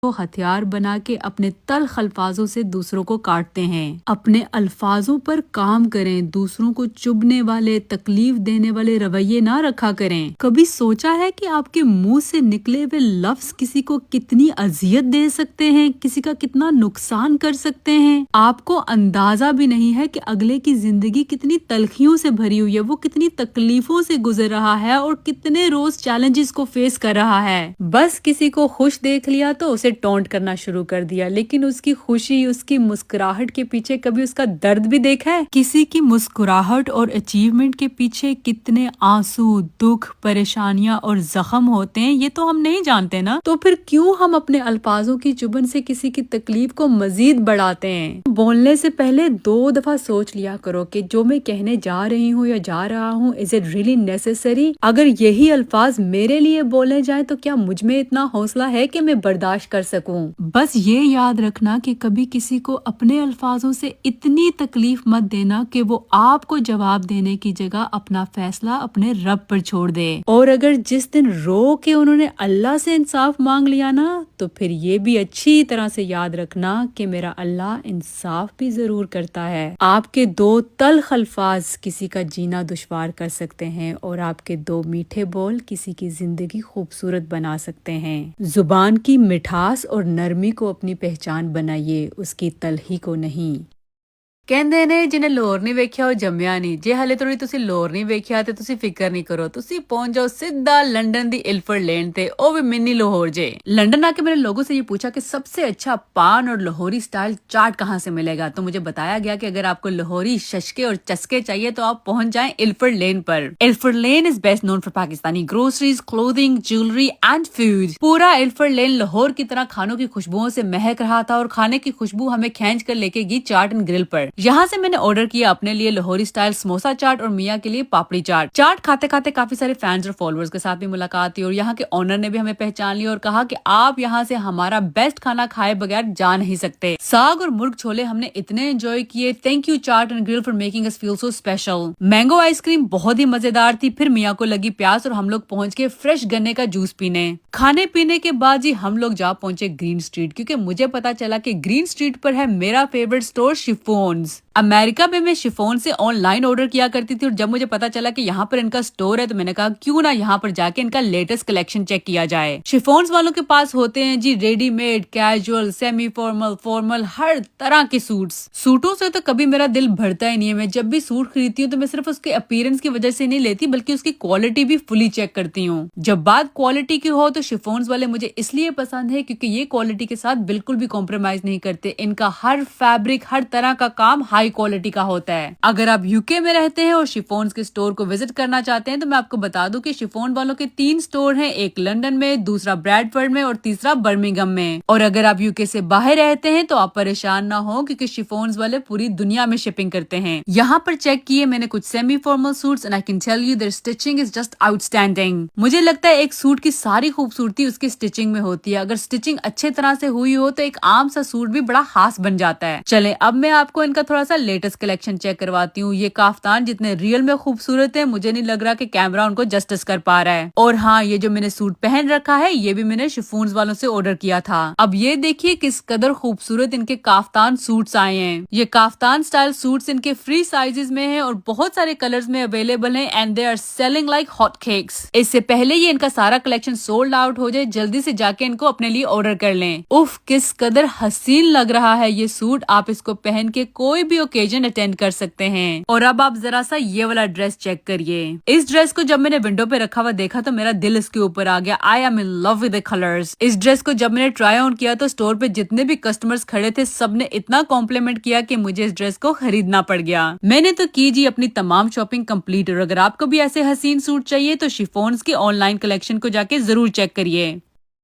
को हथियार बना के अपने तल्ख अल्फाजों से दूसरों को काटते हैं। अपने अल्फाजों पर काम करें, दूसरों को चुभने वाले, तकलीफ देने वाले रवैये ना रखा करें। कभी सोचा है कि आपके मुंह से निकले हुए लफ्ज किसी को कितनी अजियत दे सकते हैं, किसी का कितना नुकसान कर सकते हैं? आपको अंदाजा भी नहीं है कि अगले की जिंदगी कितनी तलखियों से भरी हुई है, वो कितनी तकलीफों से गुजर रहा है और कितने रोज चैलेंजेस को फेस कर रहा है। बस किसी को खुश देख लिया तो उसे टोंट करना शुरू कर दिया, लेकिन उसकी खुशी, उसकी मुस्कुराहट के पीछे कभी उसका दर्द भी देखा है? किसी की मुस्कुराहट और अचीवमेंट के पीछे कितने आंसू, दुख, परेशानियां और जख्म होते हैं ये तो हम नहीं जानते ना। तो फिर क्यों हम अपने अल्फाजों की चुभन से किसी की तकलीफ को मजीद बढ़ाते हैं? बोलने से पहले 2 दफा सोच लिया करो कि जो मैं कहने जा रही हूँ या जा रहा हूँ, इज इट रियली नेसेसरी? अगर यही अल्फाज मेरे लिए बोले जाए तो क्या मुझ में इतना हौसला है कि मैं बर्दाश्त कर सकूं? बस ये याद रखना कि कभी किसी को अपने अल्फाजों से इतनी तकलीफ मत देना कि वो आपको जवाब देने की जगह अपना फैसला अपने रब पर छोड़ दे। और अगर जिस दिन रो के उन्होंने अल्लाह से इंसाफ मांग लिया ना, तो फिर ये भी अच्छी तरह से याद रखना कि मेरा अल्लाह इंसाफ भी जरूर करता है। आपके 2 तल्ख अल्फाज किसी का जीना दुश्वार कर सकते हैं और आपके 2 मीठे बोल किसी की जिंदगी खूबसूरत बना सकते हैं। जुबान की मिठास और नरमी को अपनी पहचान बनाइए, उसकी तलखी को नहीं। ਕਹਿੰਦੇ ਨੇ ਜਿਹਨੇ ਲਾਹੌਰ ਨਹੀਂ ਵੇਖਿਆ ਉਹ ਜੰਮਿਆ ਨਹੀਂ। ਜੇ ਹਲੇ ਥੋੜੀ ਤੁਸੀਂ ਲਾਹੌਰ ਨਹੀਂ ਵੇਖਿਆ ਤੇ ਤੁਸੀਂ ਫਿਕਰ नहीं करो, ਤੁਸੀਂ पहुंच जाओ सीधा लंदन दी इल्फर्ड लेन ते, ओ भी मिनी लाहौर जे। लंदन आके मैंने लोगों से ये पूछा कि सबसे अच्छा पान और लाहौरी स्टाइल चाट कहाँ से मिलेगा, तो मुझे बताया गया कि अगर आपको लाहौरी शशके और चस्के चाहिए तो आप पहुंच जाएं इल्फर्ड लेन पर। Ilford lane is best known for Pakistani groceries, clothing, jewellery and food. पूरा इल्फर्ड लेन लाहौर की तरह खानों की खुशबुओं से महक रहा था और खाने की खुशबू हमें खींच कर लेके गई चाट एंड ग्रिल पर। यहाँ से मैंने ऑर्डर किया अपने लिए लाहौरी स्टाइल समोसा चाट और मियाँ के लिए पापड़ी चाट। चाट खाते खाते काफी सारे फैंस और फॉलोअर्स के साथ भी मुलाकात हुई और यहाँ के ऑनर ने भी हमें पहचान लिया और कहा कि आप यहाँ से हमारा बेस्ट खाना खाए बगैर जा नहीं सकते। साग और मुर्ग छोले हमने इतने एंजॉय किए। Thank you chaat and grill for making us feel so special. Mango ice cream बहुत ही मजेदार थी। फिर मियाँ को लगी प्यास और हम लोग पहुंच गए फ्रेश गन्ने का जूस पीने। खाने पीने के बाद जी हम लोग जा पहुंचे ग्रीन स्ट्रीट, क्योंकि मुझे पता चला कि ग्रीन स्ट्रीट पर है मेरा फेवरेट स्टोर शिफॉन्स। अमेरिका में मैं शिफॉन से ऑनलाइन ऑर्डर किया करती थी और जब मुझे पता चला कि यहाँ पर इनका स्टोर है तो मैंने कहा क्यों ना यहाँ पर जाके इनका लेटेस्ट कलेक्शन चेक किया जाए। शिफॉन्स वालों के पास होते हैं जी readymade, casual, semi formal, formal, हर तरह के सूट्स। सूटों से तो कभी मेरा दिल भरता ही नहीं है। मैं जब भी सूट खरीदती हूँ तो मैं सिर्फ उसके अपीयरेंस की वजह से नहीं लेती बल्कि उसकी क्वालिटी भी फुली चेक करती हूँ। जब बात क्वालिटी की हो तो शिफॉन्स वाले मुझे इसलिए पसंद है क्योंकि ये क्वालिटी के साथ बिल्कुल भी कॉम्प्रोमाइज नहीं करते। इनका हर फैब्रिक, हर तरह का काम हाई क्वालिटी का होता है। अगर आप यूके में रहते हैं और शिफॉन्स के स्टोर को विजिट करना चाहते हैं तो मैं आपको बता दूं कि शिफॉन वालों के 3 स्टोर हैं, एक लंदन में, दूसरा ब्रैडफर्ड में और तीसरा बर्मिंघम में। और अगर आप यूके से बाहर रहते हैं तो आप परेशान ना हो क्योंकि शिफॉन्स वाले पूरी दुनिया में शिपिंग करते हैं। यहाँ पर चेक किए मैंने कुछ semi formal suits and I can tell you their stitching is just outstanding. मुझे लगता है एक सूट की सारी खूबसूरती उसकी स्टिचिंग में होती है। अगर स्टिचिंग अच्छे तरह से हुई हो तो एक आम सा सूट भी बड़ा खास बन जाता है। चले अब मैं आपको इनका थोड़ा सा लेटेस्ट कलेक्शन चेक करवाती हूँ। ये काफ्तान जितने रियल में खूबसूरत है मुझे नहीं लग रहा कि कैमरा उनको जस्टिस कर पा रहा है। और हाँ, ये जो मैंने सूट पहन रखा है ये भी मैंने शिफॉन्स वालों से ऑर्डर किया था। अब ये देखिए किस कदर खूबसूरत इनके काफ्तान सूट्स आए हैं। ये काफ्तान स्टाइल सूट्स इनके फ्री साइजेस में है और बहुत सारे कलर्स में अवेलेबल है and they are selling like hot cakes. इससे पहले ये इनका सारा कलेक्शन सोल्ड आउट हो जाए जल्दी से जाके इनको अपने लिए ऑर्डर कर लें। उफ, किस कदर हसीन लग रहा है ये सूट। आप इसको पहन के कोई भी ओकेजन अटेंड कर सकते हैं। और अब आप जरा सा ये वाला ड्रेस चेक करिए। इस ड्रेस को जब मैंने विंडो पे रखा हुआ देखा तो मेरा दिल इसके ऊपर आ गया। I am in love with the colours. इस ड्रेस को जब मैंने ट्राई ऑन किया तो स्टोर पे जितने भी कस्टमर्स खड़े थे सबने इतना कॉम्प्लीमेंट किया कि मुझे इस ड्रेस को खरीदना पड़ गया। मैंने तो की जी अपनी तमाम शॉपिंग कंप्लीट और अगर आपको भी ऐसे हसीन सूट चाहिए तो शिफॉन्स की ऑनलाइन कलेक्शन को जाके जरूर चेक करिए।